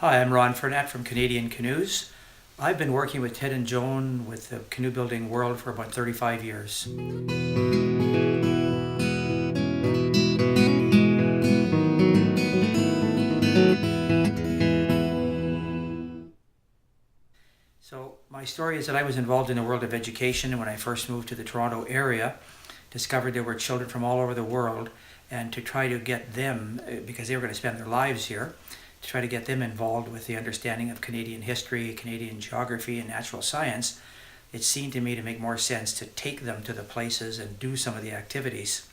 Hi, I'm Ron Frenette from Canadian Canoes. I've been working with Ted and Joan with the canoe building world for about 35 years. So my story is that I was involved in the world of education when I first moved to the Toronto area, discovered there were children from all over the world, and to try to get them, because they were going to spend their lives here, to try to get them involved with the understanding of Canadian history, Canadian geography, and natural science, it seemed to me to make more sense to take them to the places and do some of the activities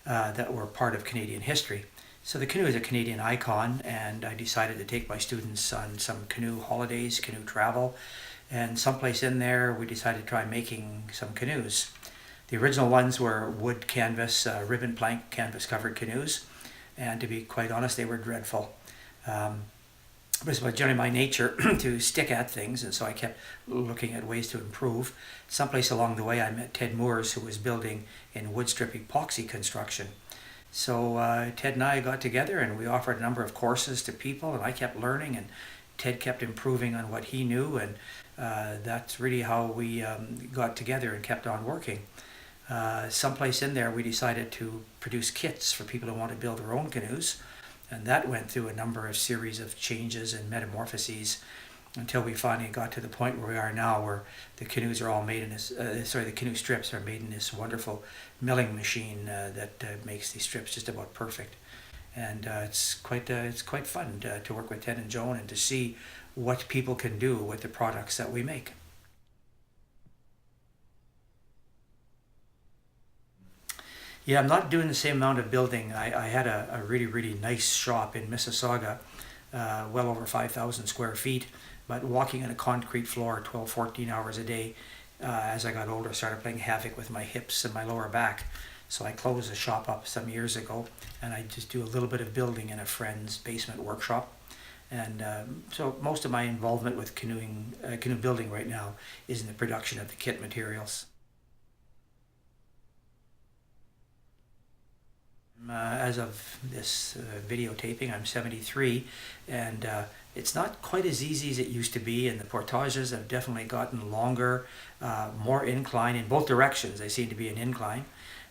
that were part of Canadian history. So the canoe is a Canadian icon, and I decided to take my students on some canoe holidays, canoe travel, and someplace in there we decided to try making some canoes. The original ones were wood canvas, ribbon plank canvas covered canoes, and to be quite honest, they were dreadful. It was generally my nature to stick at things, and so I kept looking at ways to improve. Someplace along the way I met Ted Moores, who was building in wood strip epoxy construction. So Ted and I got together and we offered a number of courses to people, and I kept learning and Ted kept improving on what he knew, and that's really how we got together and kept on working. Someplace in there we decided to produce kits for people who want to build their own canoes, and that went through a number of series of changes and metamorphoses until we finally got to the point where we are now, where the canoes are all made in this, the canoe strips are made in this wonderful milling machine that makes these strips just about perfect. And it's quite fun to work with Ted and Joan and to see what people can do with the products that we make. Yeah, I'm not doing the same amount of building. I had a really nice shop in Mississauga, well over 5,000 square feet, but walking on a concrete floor 12, 14 hours a day, as I got older, started playing havoc with my hips and my lower back. So I closed the shop up some years ago, and I just do a little bit of building in a friend's basement workshop. And so most of my involvement with canoe building right now is in the production of the kit materials. As of this videotaping, I'm 73, and it's not quite as easy as it used to be, and the portages have definitely gotten longer, more incline in both directions. They seem to be an incline,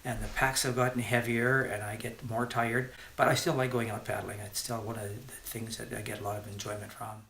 and the packs have gotten heavier, and I get more tired, but I still like going out paddling. It's still one of the things that I get a lot of enjoyment from.